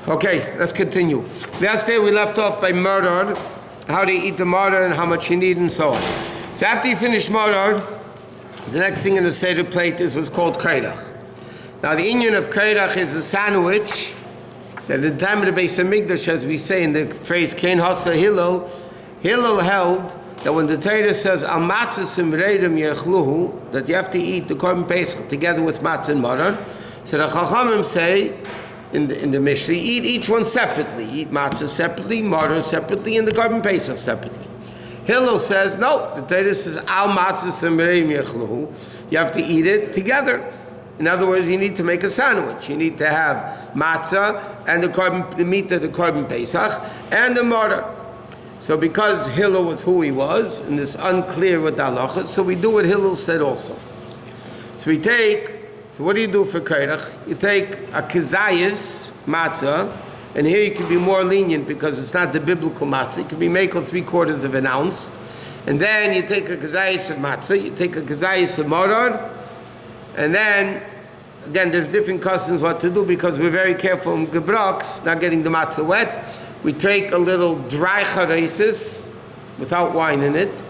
Okay, let's continue. Yesterday we left off by murder, how to eat the murder and how much you need and so on. So after you finish murder, the next thing in the Seder plate is what's called kairach. Now the inyan of kairach is a sandwich that at the time of the Bais Din, as we say in the phrase Kein Hasa Hillel held that when the Torah says Al Matzah Simreidim Yechluhu, that you have to eat the Korban Pesach together with matzah and murder, so the Chachamim say in the Mishnah, eat each one separately. Eat matzah separately, murder separately, and the Korban Pesach separately. Hillel says, no, the Torah says, Al Matzah Simreidim Yechluhu. You have to eat it together. In other words, you need to make a sandwich. You need to have matzah and the meat of the Korban Pesach and the murder. So because Hillel was who he was, and it's unclear with the halacha, so we do what Hillel said also. So what do you do for kairach? You take a kezayis matzah, and here you can be more lenient because it's not the biblical matzah. It can be made of 3/4 of an ounce. And then you take a kezayis of matzah, you take a kezayis of murder, and then, again, there's different customs what to do because we're very careful in gebraks, not getting the matzah wet. We take a little dry charesis without wine in it.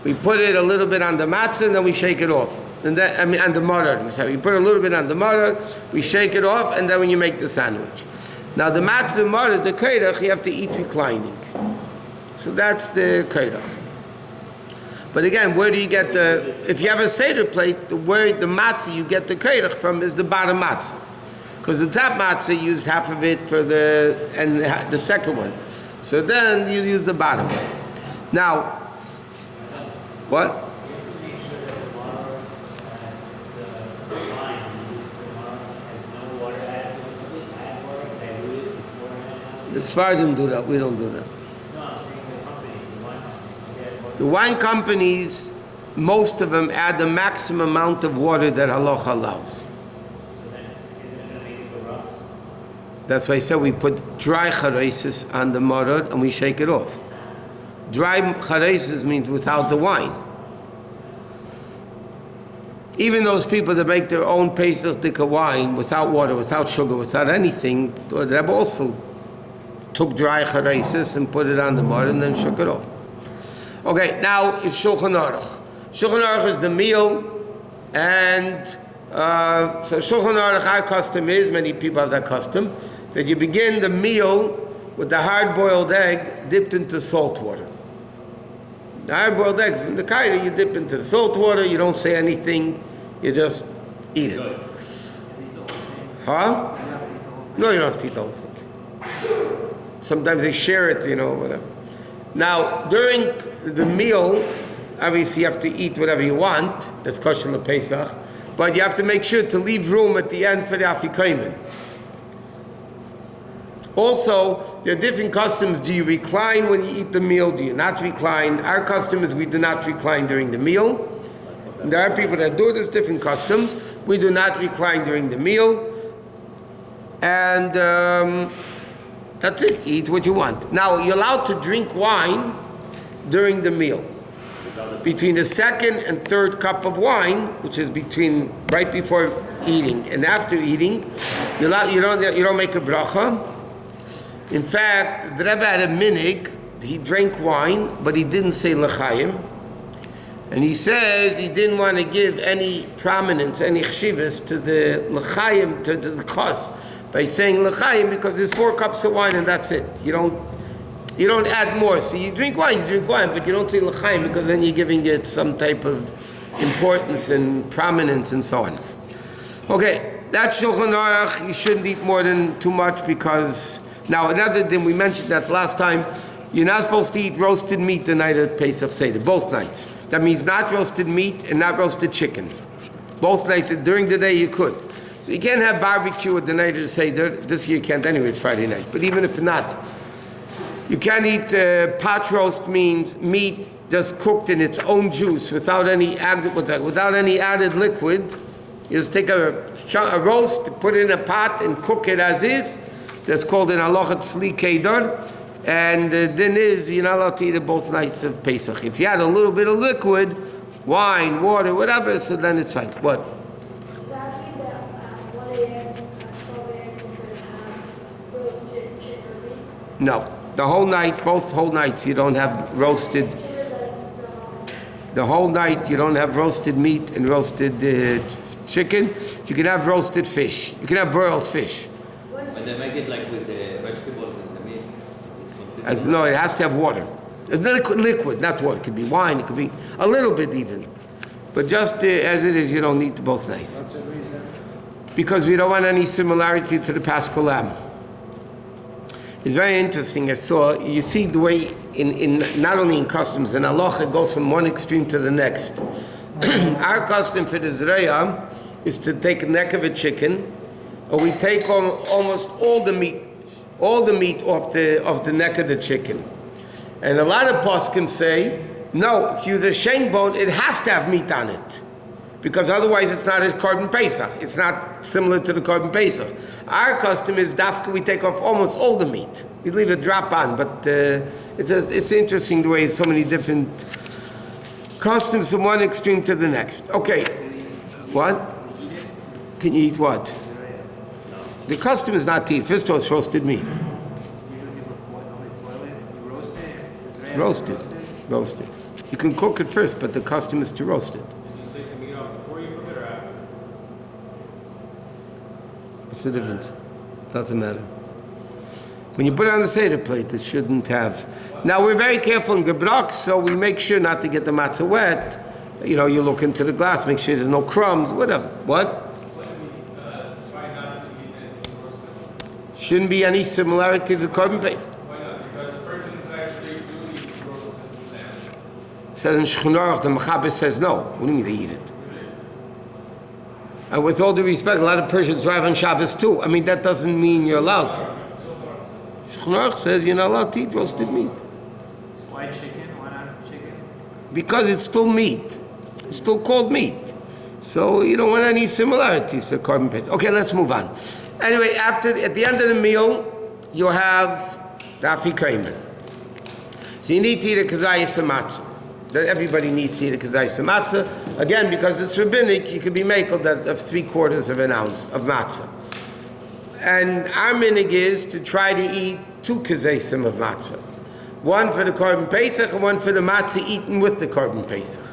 We put it a little bit on the matzah and then we shake it off. And then, on the murder. I'm sorry. We put a little bit on the murder, we shake it off, and then when you make the sandwich. Now the matzah murder, the kairach, you have to eat reclining. So that's the kairach. But again, where do you get if you have a Seder plate, where the matzah you get the kairach from is the bottom matzah. Because the top matzah you use half of it for the second one. So then you use the bottom one. Now, what? The Sephardim do that, we don't do that. The wine companies, most of them add the maximum amount of water that halacha allows. That's why I said we put dry charesis on the maror and we shake it off. Dry charesis means without the wine. Even those people that make their own Pesach dika wine without water, without sugar, without anything, they have also took dry charesis and put it on the maror and then shook it off. Okay, now it's Shulchan Aruch. Shulchan Aruch is the meal, and so Shulchan Aruch, our custom is, many people have that custom, that you begin the meal with the hard-boiled egg dipped into salt water. The hard-boiled egg from the kaira, you dip into the salt water, you don't say anything, you just eat it. Huh? No, you don't have to eat the whole thing. Sometimes they share it, whatever. Now, during the meal, obviously you have to eat whatever you want, that's kosher lePesach, but you have to make sure to leave room at the end for the afikomen. Also, there are different customs. Do you recline when you eat the meal? Do you not recline? Our custom is we do not recline during the meal. And there are people that do this, different customs. We do not recline during the meal. And that's it. Eat what you want. Now, you're allowed to drink wine during the meal. Between the second and third cup of wine, which is right before eating and after eating, you don't make a bracha. In fact, the Rebbe had a minig. He drank wine, but he didn't say l'chaim. And he says he didn't want to give any prominence, any chshivas to the l'chaim, to the kos, by saying l'chaim, because there's 4 cups of wine and that's it. You don't add more. So you drink wine, but you don't say l'chaim because then you're giving it some type of importance and prominence and so on. Okay, that's Shulchan Aruch. You shouldn't eat more than too much because, now another thing, we mentioned that last time, you're not supposed to eat roasted meat the night of Pesach Seder, both nights. That means not roasted meat and not roasted chicken. Both nights, during the day you could. So you can't have barbecue at the night of the Seder. This year you can't anyway, it's Friday night. But even if not, you can't eat pot roast, means meat just cooked in its own juice without any added liquid. You just take a roast, put it in a pot and cook it as is. That's called in halacha tzli kedar. And then you're not allowed to eat it both nights of Pesach. If you add a little bit of liquid, wine, water, whatever, so then it's fine. What? roasted chicken meat? No. The whole night, both whole nights, you don't have roasted. The whole night, you don't have roasted meat and roasted chicken. You can have roasted fish. You can have broiled fish. But they make it like with the vegetables and the meat. No, it has to have water. It's liquid, not water. It could be wine. It could be a little bit even. But just as it is, you don't need both nights. Because we don't want any similarity to the Paschal lamb. It's very interesting. I saw, you see the way, in not only in customs, in halacha, it goes from one extreme to the next. Our custom for the Zreya is to take a neck of a chicken, or we take almost all the meat off the neck of the chicken. And a lot of poskim say, no, if you use a shank bone, it has to have meat on it. Because otherwise it's not a Korban Pesach. It's not similar to the Korban Pesach. Our custom is dafka, we take off almost all the meat. We leave a drop on, but it's interesting the way so many different customs from one extreme to the next. Okay, what? Can you eat what? The custom is not to eat. First of all, it's roasted meat. Roasted. You can cook it first, but the custom is to roast it. What's the difference? Doesn't matter. When you put it on the Seder plate, it shouldn't have. Now, we're very careful in Gebrach, so we make sure not to get the matzah wet. You know, you look into the glass, make sure there's no crumbs, whatever. What? Try not to eat anything roasted. Shouldn't be any similarity to the Korban Pesach. Why not? Because Persians actually do eat roasted lamb. It says in Shulchan Aruch, the Mechaber says no. What do you mean they eat it? And with all due respect, a lot of Persians drive on Shabbos too. I mean, that doesn't mean you're allowed to. Shulchan Aruch says you're not allowed to eat roasted meat. Why chicken? Why not chicken? Because it's still meat. It's still called meat. So you don't want any similarities to Korban Pesach. Okay, let's move on. Anyway, at the end of the meal, you have the afikomen. So you need to eat a kazayas matzah. Everybody needs to eat a kazayas matzah. Again, because it's rabbinic, you could be makel of 3/4 of an ounce of matzah. And our minig is to try to eat 2 kazesim of matzah. One for the Korban Pesach and one for the matzah eaten with the Korban Pesach.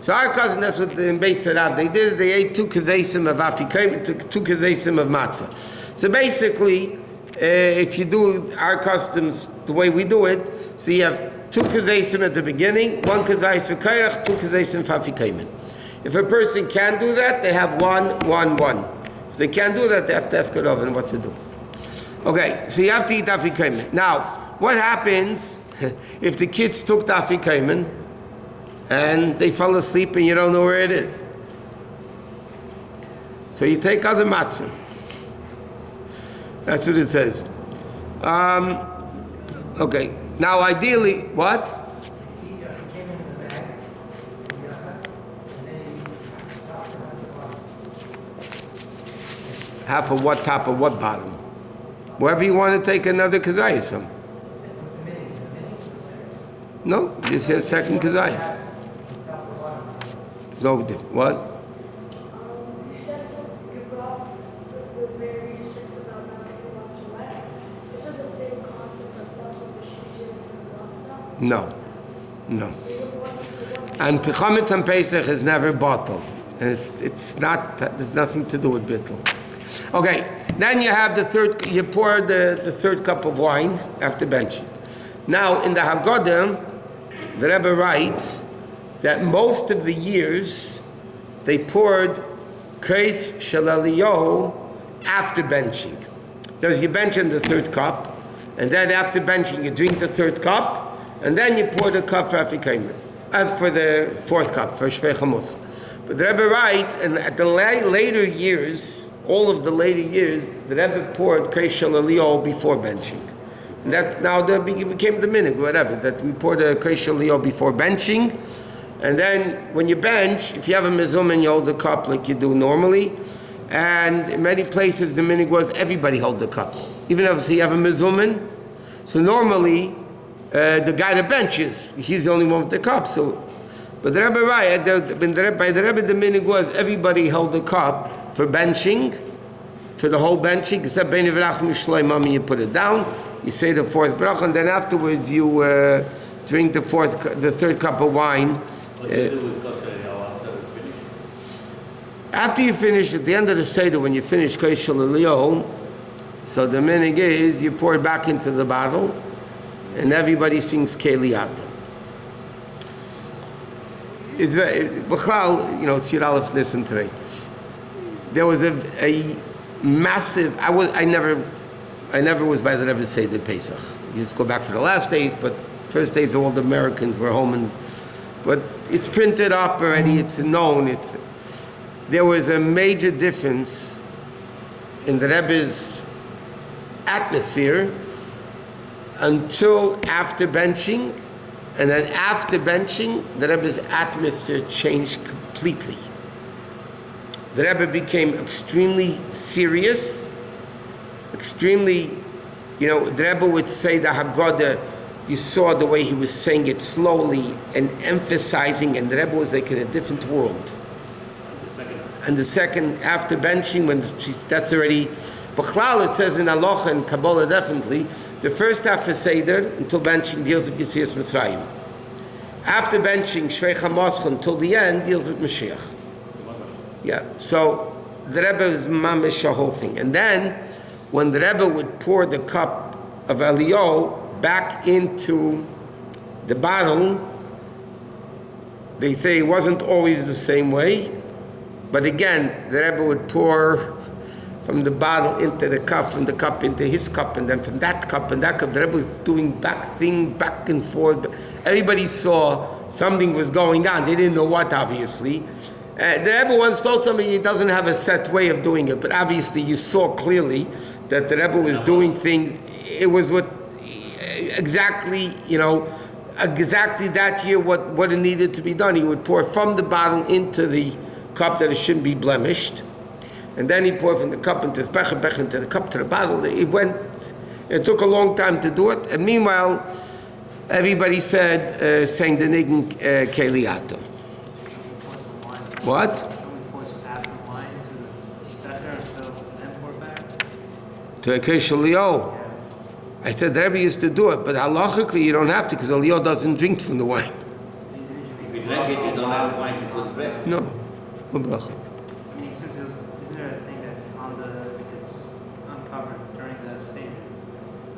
So our cousin, that's what in Bais Din they did. They ate 2 kazesim of afikomen, 2 kazesim of matzah. So basically, if you do our customs the way we do it, so you have 2 kazesim at the beginning, 1 kazayis for kairach, 2 kazesim for afikomen. If a person can do that, they have 1, 1, 1. If they can't do that, they have to ask it over and what to do. Okay, so you have to eat afikomen. Now, what happens if the kids took the afikomen and they fell asleep and you don't know where it is? So you take other matzah. That's what it says. Okay, now ideally, what? Half of what, top of what bottom? Wherever you want to take another kazayism. No, this is second kazayis. It's no different. What? You said Gebrach were very strict about not getting lots of wet. Is it the same concept of bottle b'shishim from matzah? No. And Pechametz and Pesach is never bottle. And it's not, there's nothing to do with bittul. Okay, then you have the third, you pour the third cup of wine after benching. Now, in the Haggadah, the Rebbe writes that most of the years they poured Kreis Shalaliyo after benching. There's you bench in the third cup, and then after benching you drink the third cup, and then you pour the cup for Afikomen, for the fourth cup, for Shvei Chametz. But the Rebbe writes, and at the later years, all of the later years, the Rebbe poured Kreis Shalaliyo before benching. And that now became the minhag, whatever, that we pour the Kreis Shalaliyo before benching. And then when you bench, if you have a mezumin, you hold the cup like you do normally. And in many places, the minhag was everybody hold the cup. Even if you have a mezumin. So normally, the guy that benches, he's the only one with the cup. So, but the Rebbe, by the Rebbe, the minhag was everybody held the cup for benching, for the whole benching, except Bein Vrachim Shloimam, you put it down, you say the fourth bracha, and then afterwards you drink the third cup of wine. What do you do with kosher after we finish? After you finish, at the end of the Seder, when you finish Koshel Elio, so the minhag is you pour it back into the bottle, and everybody sings Keliata. It's B'chlal, it's Yud Aleph Nisan today. There was a massive. I never was by the Rebbe's Seder Pesach. You just go back for the last days, but first days all the Americans were home, but it's printed up already. It's known. There was a major difference in the Rebbe's atmosphere until after benching, and then after benching, the Rebbe's atmosphere changed completely. The Rebbe became extremely serious, extremely, the Rebbe would say the Haggadah, you saw the way he was saying it slowly and emphasizing, and the Rebbe was like in a different world. And the second, after benching, that's already, B'chlal, it says in halacha and Kabbalah definitely, the first half of Seder, until benching, deals with Yetzias Mitzrayim. After benching, Shrei Chamoschon, until the end, deals with Mashiach. Yeah, so the Rebbe is mamish the whole thing. And then, when the Rebbe would pour the cup of Elio back into the bottle, they say it wasn't always the same way, but again, the Rebbe would pour from the bottle into the cup, from the cup into his cup, and then from that cup and that cup. The Rebbe was doing things back and forth. Everybody saw something was going on. They didn't know what, obviously. The Rebbe once told somebody he doesn't have a set way of doing it, but obviously you saw clearly that the Rebbe was doing things. It was exactly that year what it needed to be done. He would pour from the bottle into the cup that it shouldn't be blemished, and then he poured from the cup into his becher into the cup to the bottle. It took a long time to do it, and meanwhile, everybody sang the Nigun Keliato. What? Should we add some wine to the becher and then pour back? To a Keshalio. I said the Rebbe used to do it, but halachically you don't have to, because Elio doesn't drink from the wine. If you drink it, you don't have wine to put it back. No. Bracha. Since isn't there a thing that if it's uncovered during the Seder,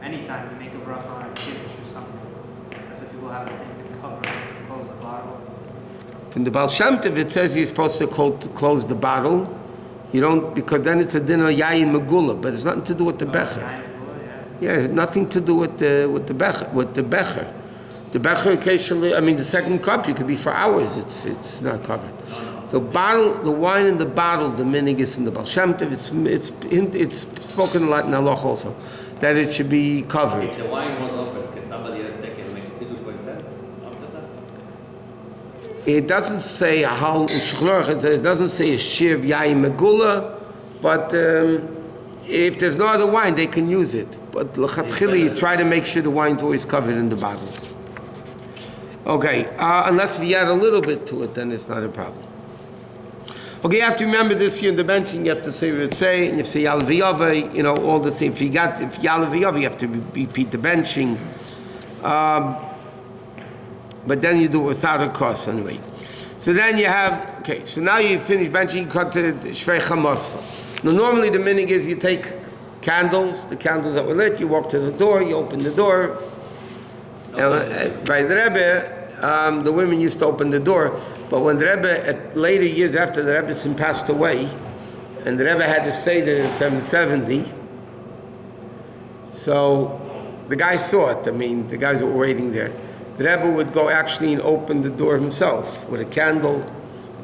anytime you make a bracha on a kiddush or something, that's what people have a thing to cover, to close the bottle. From the Baal Shem Tov, it says you're supposed to close the bottle. You don't, because then it's a din of yayin megula, but it's nothing to do with the becher. Yeah, it has nothing to do with the becher. The becher, occasionally, the second cup, you could be for hours. It's not covered. The bottle, the wine in the bottle, the minhag is in the Baal Shem Tov. It's spoken a lot in halacha also that it should be covered. If the wine was open, can somebody else take and make a kiddush by himself after that? It doesn't say a hal in Shulchan Aruch. It doesn't say a shiv yayin megula, but if there's no other wine, they can use it. But l'chatchila, you try to make sure the wine's always covered in the bottles. Okay, unless we add a little bit to it, then it's not a problem. Okay, you have to remember this here in the benching. You have to say Ritzei, and you have to say Yal V'Yaveh, all the things. If Yal V'Yaveh, you have to repeat the benching. But then you do it without a cost anyway. So then you have, so now you finish benching, you cut to Shrei Chamoschon. Now normally the minhag is you take candles, the candles that were lit, you walk to the door, you open the door. By the Rebbe, the women used to open the door, but when the Rebbe, at later years after the Rebbe passed away, and the Rebbe had to say that in 770, so the guys saw it, the guys were waiting there. The Rebbe would go actually and open the door himself with a candle,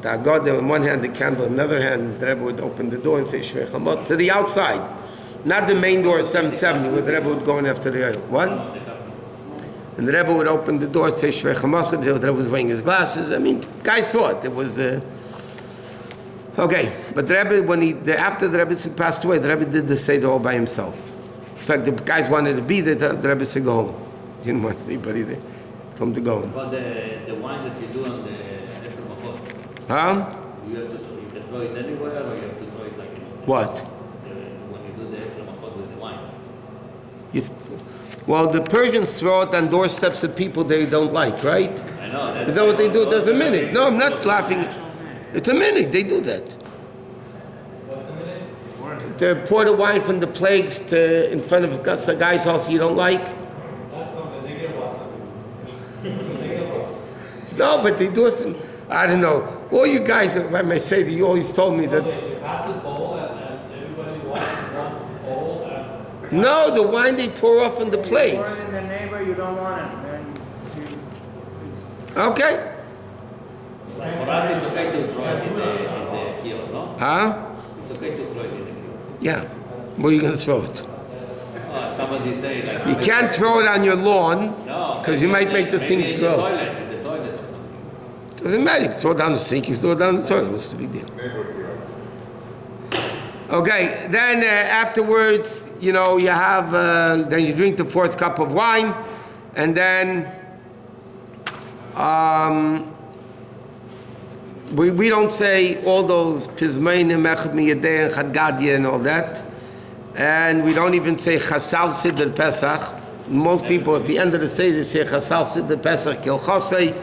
the Haggadah in one hand, the candle in the other hand. The Rebbe would open the door and say Shrei Chamot to the outside, not the main door at 770 where the Rebbe would go in after the oil. What? And the Rebbe would open the door and say Shrei Chamot. The Rebbe was wearing his glasses. Guys saw it. It was okay. But the Rebbe, after the Rebbe passed away, the Rebbe did the Seder all by himself. In fact, the guys wanted to be there. The Rebbe said, "Go home." He didn't want anybody there. Told him to go home. But the wine that you do on the Efrem Machot, Huh? you can throw it anywhere, or you have to throw it like in What? the Well, the Persians throw it on doorsteps of people they don't like, right? I know. Is that what they do? There's a minute. No, I'm not laughing. It's a minute. They do that. To pour the wine from the plagues in front of a guy's house you don't like. No, but they do it. I don't know. All you guys, I may say that you always told me that. Pass the bowl and everybody wants one bowl. No, the wine they pour off on the plates. If you want in the neighbor, you don't want it. Okay. For us, it's okay to throw it in the kiosk, no? Huh? It's okay to throw it in the kiosk. Yeah. Where are you going to throw it? Somebody say like. You can't throw it on your lawn No. because you might make the things in grow. The toilet or something. Doesn't matter. You can throw it down the sink. You can throw it down the toilet. What's the big deal? Okay. Then afterwards, you have then you drink the fourth cup of wine, and then we don't say all those pizmeinim, echad miyadeh, and chadgadia, and all that. And we don't even say Chasal Seder Pesach. Most people at the end of the Seder say Chasal Seder Pesach Kil Chosei,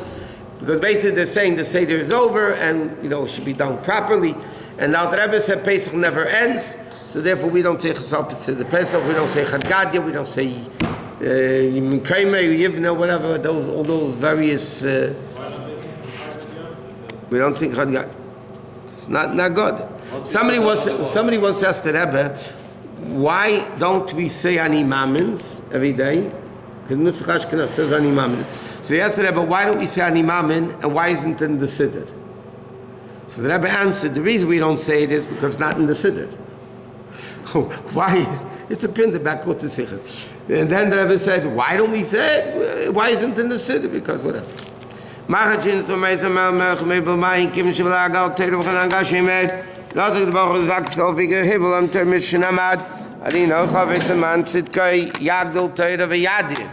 because basically they're saying the Seder is over and it should be done properly. And the Alter Rebbe said Pesach never ends, so therefore we don't say Chasal Seder Pesach, we don't say Chadgadia, we don't say Yim Kramer, Yivna, whatever, all those various. We don't think Chadgadia. It's not good. Somebody once asked the Rebbe, why don't we say Ani Mamins every day? Because Nusach Ashkenaz says Ani Mamin. So he asked the Rebbe, why don't we say Ani Mamin and why isn't it in the Siddur? So the Rebbe answered, the reason we don't say it is because it's not in the Siddur. Why? It's a pin back to Sichas. And then the Rebbe said, why don't we say it? Why isn't it in the Siddur? Because whatever. Machachin so meizamel melch mebel mayin kim shivla agal teru v'chanan gashimed. Not the Baruch Zak Sofige Hivel am Ter Mishnamad. Adino Chavetz Man Tzidkai Yagdil Teira v'Yadir.